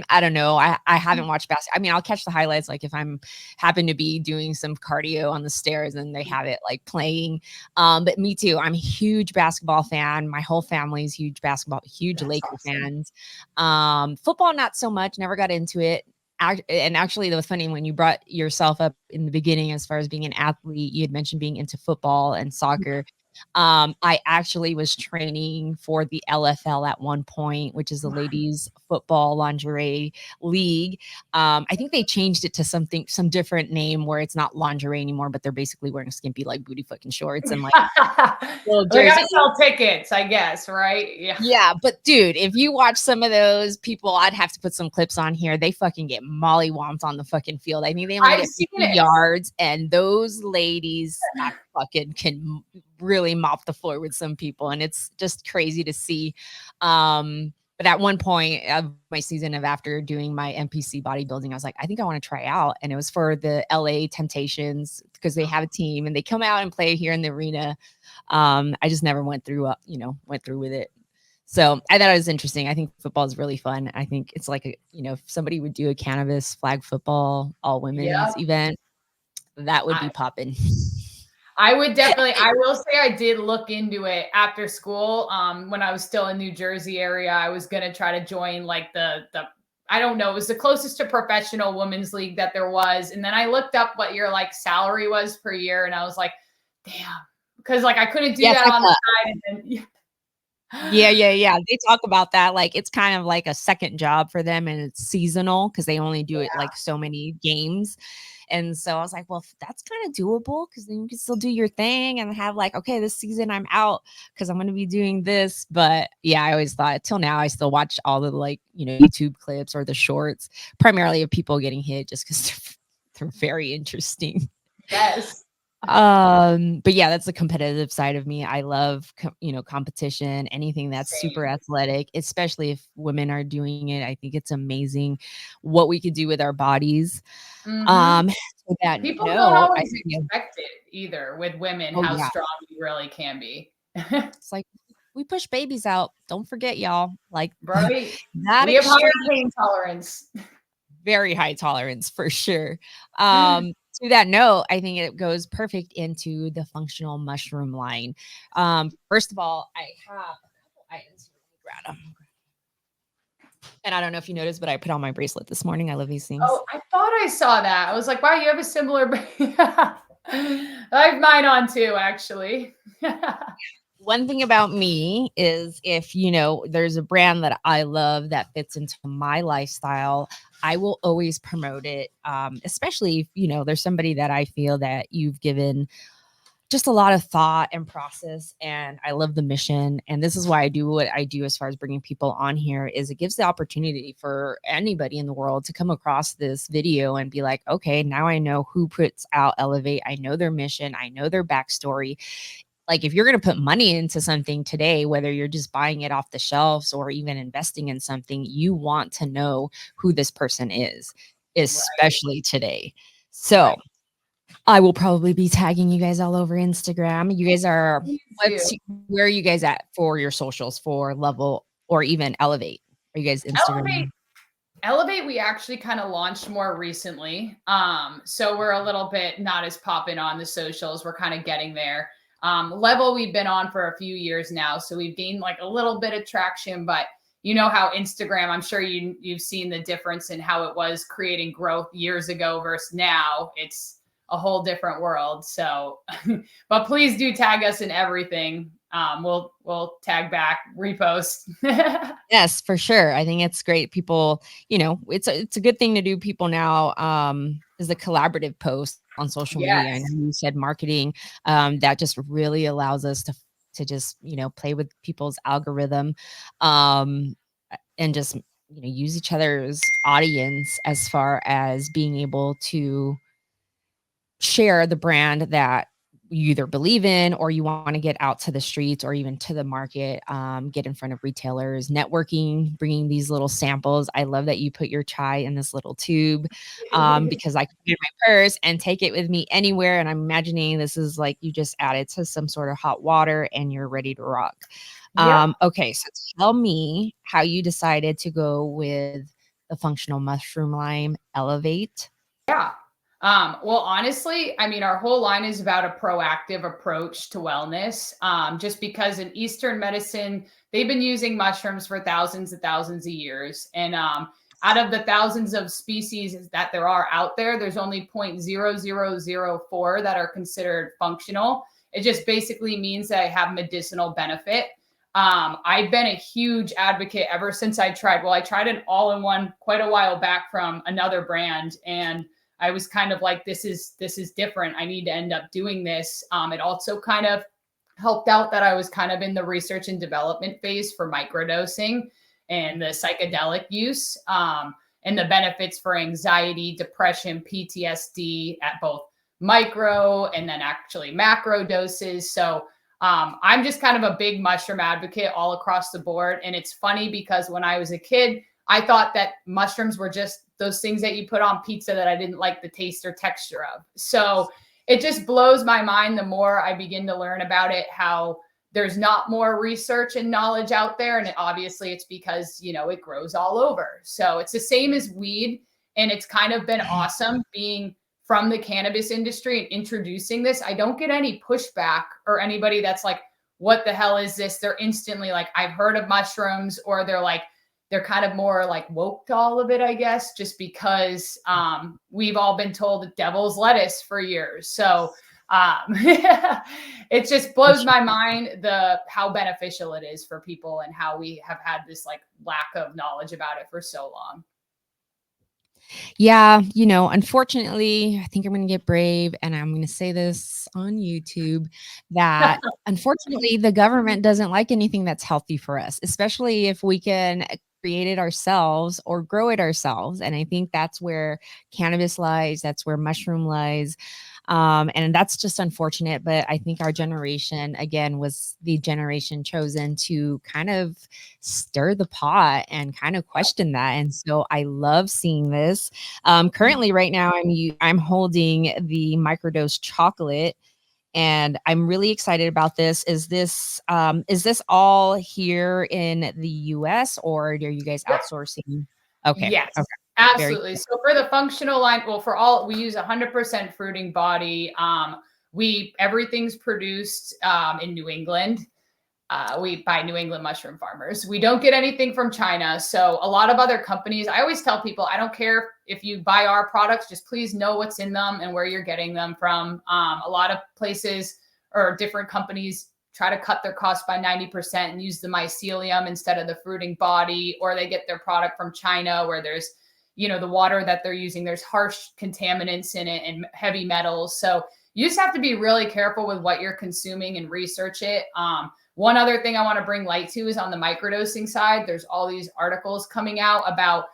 I don't know. I haven't watched basketball. I mean, I'll catch the highlights, like, if I'm happen to be doing some cardio on the stairs and they have it, like, playing. But me too. I'm a huge basketball fan. My whole family's huge That's Laker awesome. fans. Football, not so much, never got into it. And actually, that was funny when you brought yourself up in the beginning as far as being an athlete, you had mentioned being into football and soccer. I actually was training for the LFL at one point, which is the ladies football lingerie league. I think they changed it to some different name where it's not lingerie anymore, but they're basically wearing skimpy like booty fucking shorts and like little They jersey. gotta sell tickets, I guess, right? Yeah. Yeah, but dude, if you watch some of those people, I'd have to put some clips on here. They fucking get mollywomped on the fucking field. I think they only I've get seen 50 it. yards, and those ladies I fucking can really mop the floor with some people, and it's just crazy to see. But at one point of my season of after doing my NPC bodybuilding, I was like, I think I want to try out, and it was for the LA Temptations because they have a team and they come out and play here in the arena. I just never went through, went through with it. So I thought it was interesting. I think football is really fun. I think it's like if somebody would do a cannabis flag football all women's Yep. event, that would I, be popping. I would definitely, I will say I did look into it after school. When I was still in New Jersey area, I was gonna try to join like the I don't know, it was the closest to professional women's league that there was. And then I looked up what your like salary was per year, and I was like, damn, because like I couldn't do Yeah, it's that like on the side. And then yeah. They talk about that. Like it's kind of like a second job for them and it's seasonal because they only do it like so many games. And so I was like, well, that's kind of doable because then you can still do your thing and have like, okay, this season I'm out because I'm going to be doing this. But yeah, I always thought till now I still watch all the like, YouTube clips or the shorts, primarily of people getting hit just because they're very interesting. yes, But yeah, that's the competitive side of me. I love competition, anything that's super same. athletic, especially if women are doing it. I think it's amazing what we could do with our bodies. Hmm. To that People don't note, always expect it either with women, oh how yeah, strong you really can be. it's like we push babies out. Don't forget, y'all. Like Right. that We have higher extreme, pain tolerance. very high tolerance for sure. To that note, I think it goes perfect into the functional mushroom line. First of all, I have a couple items here. Let me grab them. And I don't know if you noticed, but I put on my bracelet this morning. I love these things. Oh, I thought I saw that. I was like, wow, you have a similar. I have mine on too, actually. One thing about me is if, there's a brand that I love that fits into my lifestyle, I will always promote it. Especially if, there's somebody that I feel that you've given just a lot of thought and process, and I love the mission, and this is why I do what I do as far as bringing people on here is it gives the opportunity for anybody in the world to come across this video and be like, okay, now I know who puts out Elevate. I know their mission, I know their backstory. Like if you're going to put money into something today, whether you're just buying it off the shelves or even investing in something, you want to know who this person is, Right, especially today. right. So I will probably be tagging you guys all over Instagram. You guys are Me what's too. where are you guys at for your socials for Level or even Elevate? Are you guys Elevate, Instagram? Elevate, we actually kind of launched more recently. So we're a little bit not as popping on the socials. We're kind of getting there. Level, we've been on for a few years now, so we've gained like a little bit of traction, but you know how Instagram, I'm sure you've seen the difference in how it was creating growth years ago versus now. It's a whole different world. So, but please do tag us in everything. We'll tag back, repost. Yes, for sure. I think it's great. People, it's a good thing to do. People now is the collaborative post on social media. I know Yes. you said marketing, that just really allows us to just, play with people's algorithm, and just, use each other's audience as far as being able to share the brand that you either believe in or you want to get out to the streets or even to the market, get in front of retailers, networking, bringing these little samples. I love that you put your chai in this little tube, because I can put it in my purse and take it with me anywhere. And I'm imagining this is like you just added to some sort of hot water and you're ready to rock. Yep. Okay, so tell me how you decided to go with the functional mushroom lime elevate. Yeah. Well, honestly, I mean, our whole line is about a proactive approach to wellness. Just because in Eastern medicine, they've been using mushrooms for thousands and thousands of years. And out of the thousands of species that there are out there, there's only 0.0004 that are considered functional. It just basically means that they have medicinal benefit. I've been a huge advocate ever since I tried an all-in-one quite a while back from another brand. And I was kind of like, this is different. I need to end up doing this. It also kind of helped out that I was kind of in the research and development phase for microdosing and the psychedelic use, and the benefits for anxiety, depression, PTSD at both micro and then actually macro doses. So I'm just kind of a big mushroom advocate all across the board. And it's funny because when I was a kid, I thought that mushrooms were just those things that you put on pizza that I didn't like the taste or texture of. So it just blows my mind the more I begin to learn about it, how there's not more research and knowledge out there. And obviously it's because, it grows all over. So it's the same as weed. And it's kind of been awesome being from the cannabis industry and introducing this. I don't get any pushback or anybody that's like, what the hell is this? They're instantly like, I've heard of mushrooms, or they're kind of more like woke to all of it, I guess, just because we've all been told the devil's lettuce for years. So it just blows my mind how beneficial it is for people and how we have had this like lack of knowledge about it for so long. Yeah, unfortunately, I think I'm gonna get brave, and I'm gonna say this on YouTube, that unfortunately, the government doesn't like anything that's healthy for us, especially if we can create it ourselves or grow it ourselves, and I think that's where cannabis lies, that's where mushroom lies, and that's just unfortunate, but I think our generation, again, was the generation chosen to kind of stir the pot and kind of question that, and so I love seeing this. Currently, right now, I'm holding the microdose chocolate, and I'm really excited about this. Is this all here in the US, or are you guys outsourcing? Okay. Yes, Okay. Very absolutely. So for the functional line, well, we use 100% fruiting body. Everything's produced in New England. We buy New England mushroom farmers. We don't get anything from China. So a lot of other companies, I always tell people, I don't care if you buy our products, just please know what's in them and where you're getting them from. A lot of places or different companies try to cut their costs by 90% and use the mycelium instead of the fruiting body, or they get their product from China where there's, the water that they're using, there's harsh contaminants in it and heavy metals. So you just have to be really careful with what you're consuming and research it. One other thing I want to bring light to is on the microdosing side. There's all these articles coming out about,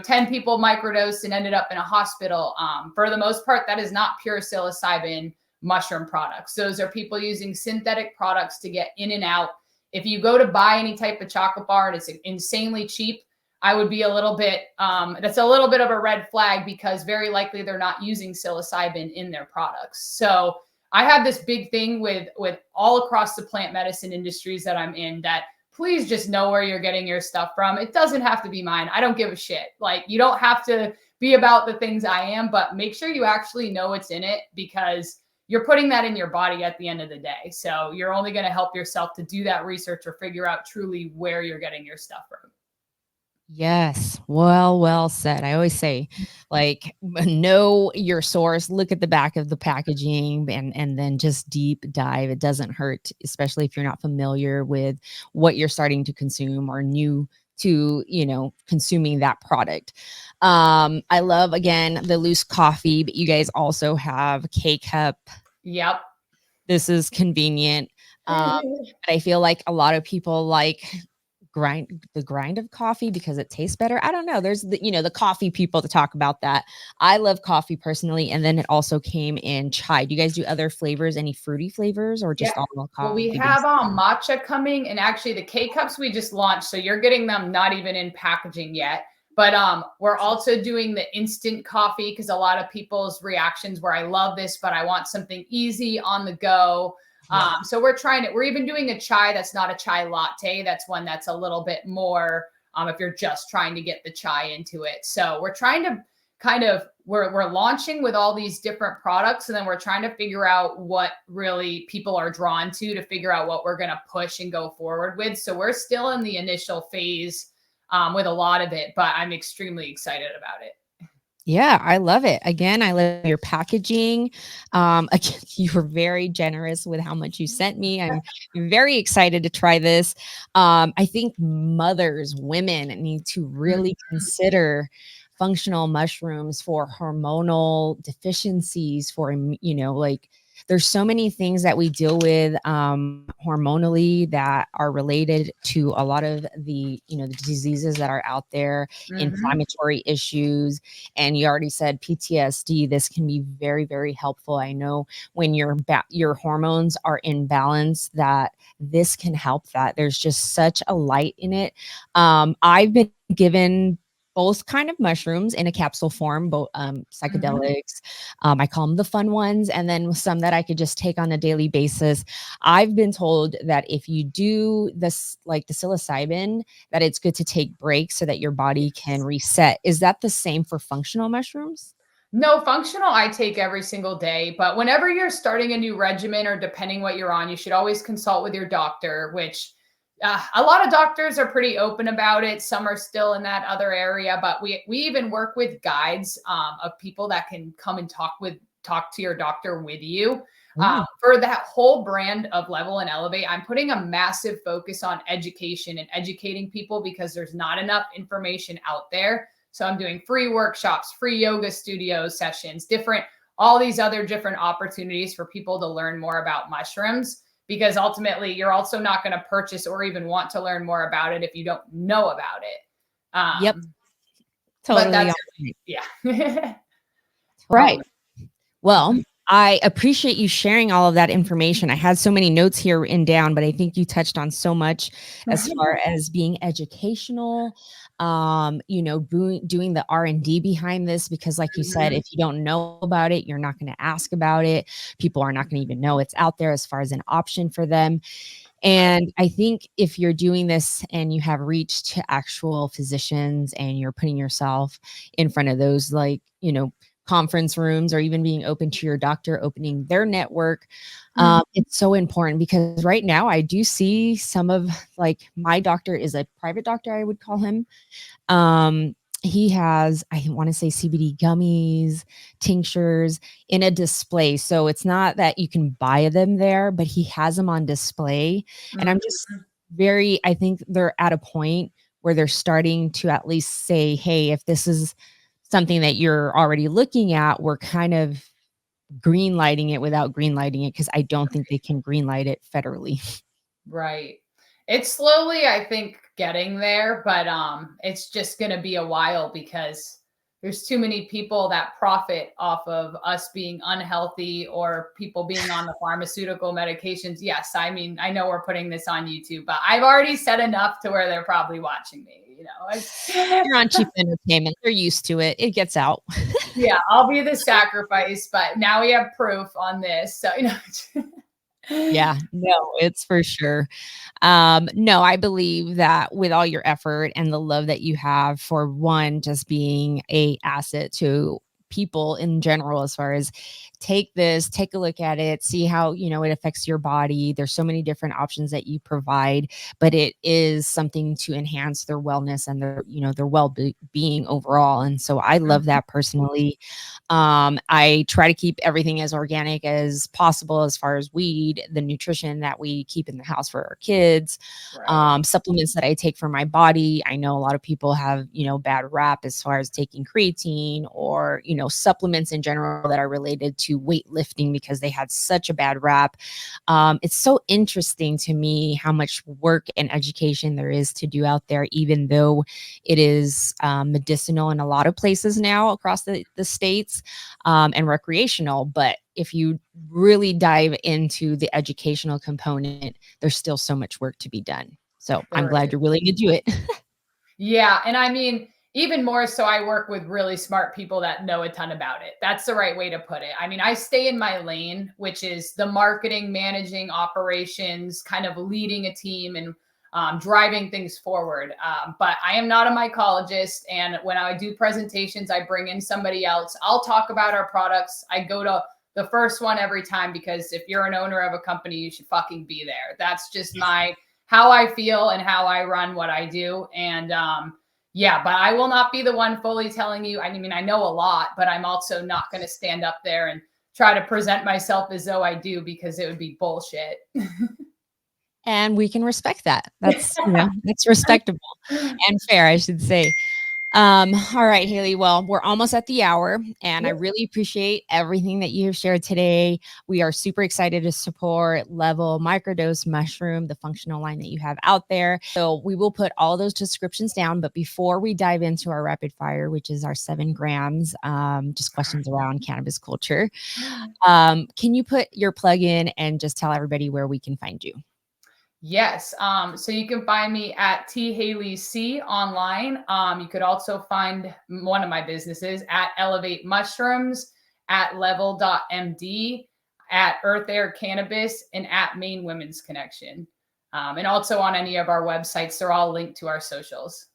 10 people microdosed and ended up in a hospital. For the most part, that is not pure psilocybin mushroom products. Those are people using synthetic products to get in and out. If you go to buy any type of chocolate bar and it's insanely cheap, I would be a little bit, that's a little bit of a red flag, because very likely they're not using psilocybin in their products. So I have this big thing with all across the plant medicine industries that I'm in, that please just know where you're getting your stuff from. It doesn't have to be mine. I don't give a shit. Like, you don't have to be about the things I am, but make sure you actually know what's in it, because you're putting that in your body at the end of the day. So you're only going to help yourself to do that research or figure out truly where you're getting your stuff from. Yes. Well said. I always say, like, know your source, look at the back of the packaging and then just deep dive. It doesn't hurt, especially if you're not familiar with what you're starting to consume or new to, consuming that product. I love again the loose coffee, but you guys also have K cup. Yep. This is convenient. But I feel like a lot of people like grind of coffee because it tastes better. I don't know. There's the coffee people to talk about that. I love coffee personally, and then it also came in chai. Do you guys do other flavors, any fruity flavors, or Yeah. just all Well, we coffee have based? matcha coming, and actually the K cups we just launched, so you're getting them not even in packaging yet. But we're also doing the instant coffee because a lot of people's reactions were, "I love this, but I want something easy on the go." Yeah. So we're even doing a chai that's not a chai latte. That's one that's a little bit more if you're just trying to get the chai into it. So we're trying to kind of we're launching with all these different products, and then we're trying to figure out what really people are drawn to figure out what we're going to push and go forward with. So we're still in the initial phase with a lot of it, but I'm extremely excited about it. Yeah, I love it. Again, I love your packaging. Again, you were very generous with how much you sent me. I'm very excited to try this. I think mothers, women need to really consider functional mushrooms for hormonal deficiencies, for, like there's so many things that we deal with hormonally that are related to a lot of the diseases that are out there, Mm-hmm. inflammatory issues. And you already said PTSD, this can be very, very helpful. I know when your hormones are in balance, that this can help that. There's just such a light in it. I've been given both kind of mushrooms in a capsule form, both Mm-hmm. psychedelics. I call them the fun ones, and then some that I could just take on a daily basis. I've been told that if you do this, like the psilocybin, that it's good to take breaks so that your body can Yes. reset. Is that the same for functional mushrooms? No, functional I take every single day, but whenever you're starting a new regimen or depending what you're on, you should always consult with your doctor, which a lot of doctors are pretty open about it. Some are still in that other area, but we even work with guides of people that can come and talk to your doctor with you. Ooh. For that whole brand of Level and Elevate, I'm putting a massive focus on education and educating people because there's not enough information out there. So I'm doing free workshops, free yoga studio sessions, all these other different opportunities for people to learn more about mushrooms, because ultimately you're also not going to purchase or even want to learn more about it if you don't know about it. Yep, But totally that's, on point. yeah. Right. um, Well, I appreciate you sharing all of that information. I had so many notes here written down, but I think you touched on so much as far as being educational, doing the R&D behind this, because like you said, mhm. if you don't know about it, you're not going to ask about it. People are not going to even know it's out there as far as an option for them. And I think if you're doing this and you have reached to actual physicians and you're putting yourself in front of those, like, conference rooms, or even being open to your doctor, opening their network, it's so important, because right now I do see some of, like, my doctor is a private doctor, I would call him. Um, he has, I want to say, CBD gummies, tinctures in a display. So it's not that you can buy them there, but he has them on display. And I'm just I think they're at a point where they're starting to at least say, hey, if this is something that you're already looking at, we're kind of green lighting it without green lighting it, because I don't think they can green light it federally. Right. It's slowly, I think, getting there, but it's just going to be a while because there's too many people that profit off of us being unhealthy or people being on the pharmaceutical medications. Yes, I mean, I know we're putting this on YouTube, but I've already said enough to where they're probably watching me. You're on cheap entertainment. They're used to it. It gets out. Yeah, I'll be the sacrifice, but now we have proof on this. So, Yeah, no, it's for sure. No, I believe that with all your effort and the love that you have for, one, just being a asset to people in general, as far as take a look at it, see how, it affects your body. There's so many different options that you provide, but it is something to enhance their wellness and their well-being overall. And so I love that personally. I try to keep everything as organic as possible as far as weed, the nutrition that we keep in the house for our kids, supplements that I take for my body. I know a lot of people have, bad rap as far as taking creatine or, supplements in general that are related to weightlifting because they had such a bad rap. It's so interesting to me how much work and education there is to do out there, even though it is medicinal in a lot of places now across the states, and recreational. But if you really dive into the educational component, there's still so much work to be done. So I'm glad you're willing to do it. Yeah. And I mean, even more so, I work with really smart people that know a ton about it. That's the right way to put it. I mean, I stay in my lane, which is the marketing, managing operations, kind of leading a team and driving things forward. But I am not a mycologist. And when I do presentations, I bring in somebody else. I'll talk about our products. I go to the first one every time because if you're an owner of a company, you should fucking be there. That's just how I feel and how I run what I do. And yeah, but I will not be the one fully telling you. I mean, I know a lot, but I'm also not going to stand up there and try to present myself as though I do, because it would be bullshit. And we can respect that. That's, that's respectable and fair, I should say. All right, Haley. Well, we're almost at the hour, and I really appreciate everything that you have shared today. We are super excited to support Level Microdose Mushroom, the functional line that you have out there. So we will put all those descriptions down. But before we dive into our rapid fire, which is our 7 grams, just questions around cannabis culture, can you put your plug in and just tell everybody where we can find you? Yes. So you can find me at T Haley C online. You could also find one of my businesses at Elevate Mushrooms, at level.md, at Earth Air Cannabis, and at Maine Womens Connection. And also on any of our websites. They're all linked to our socials.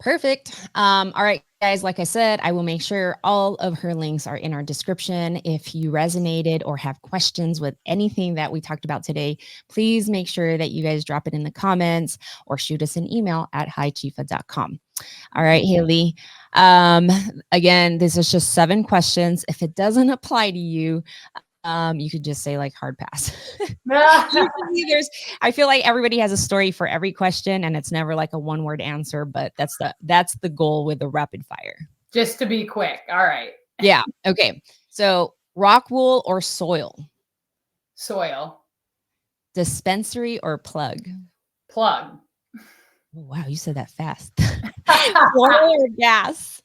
Perfect. All right, guys, like I said, I will make sure all of her links are in our description. If you resonated or have questions with anything that we talked about today, please make sure that you guys drop it in the comments or shoot us an email at hichifa.com. All right, Haley. Again, this is just 7 questions. If it doesn't apply to you, you could just say like hard pass. I feel like everybody has a story for every question, and it's never like a 1-word answer, but that's the goal with the rapid fire. Just to be quick. All right. Yeah. Okay. So rock wool or soil? Soil. Dispensary or plug? Plug. Oh, wow, you said that fast. Floral or gas?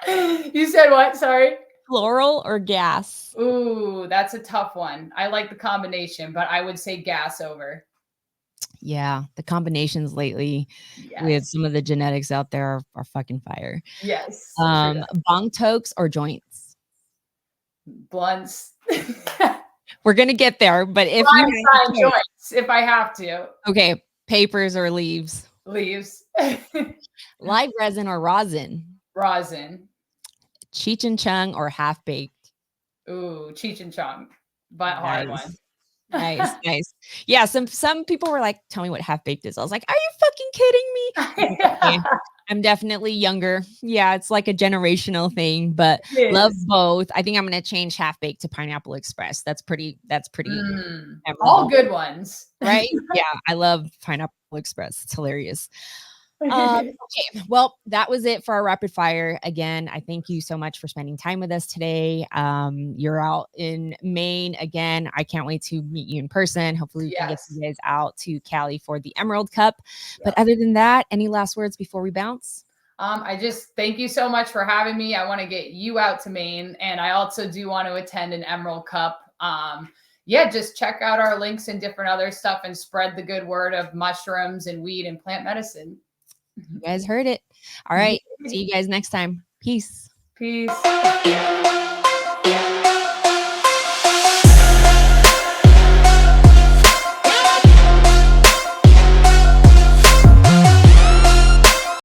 You said what? Sorry. Floral or gas? Ooh, that's a tough one. I like the combination, but I would say gas over. Yeah, the combinations lately with some of the genetics out there are fucking fire. Yes. Bong tokes or joints? Blunts. We're gonna get there, but if you have joints, if I have to. Okay, papers or leaves? Leaves. Live resin or rosin? Rosin. Cheech and Chong or half baked? Ooh, Cheech and Chong, but hard one. Nice. Yeah, some people were like, "Tell me what half baked is." I was like, "Are you fucking kidding me?" Okay. I'm definitely younger. Yeah, it's like a generational thing, but love both. I think I'm gonna change half baked to Pineapple Express. That's pretty. All good ones, right? Yeah, I love Pineapple Express. It's hilarious. Okay, well, that was it for our rapid fire. Again, I thank you so much for spending time with us today. You're out in Maine again. I can't wait to meet you in person. Hopefully we can get you guys out to Cali for the Emerald Cup. But other than that, any last words before we bounce? I just thank you so much for having me. I want to get you out to Maine, and I also do want to attend an Emerald Cup. Just check out our links and different other stuff and spread the good word of mushrooms and weed and plant medicine. You guys heard it. All right. See you guys next time. Peace. Peace.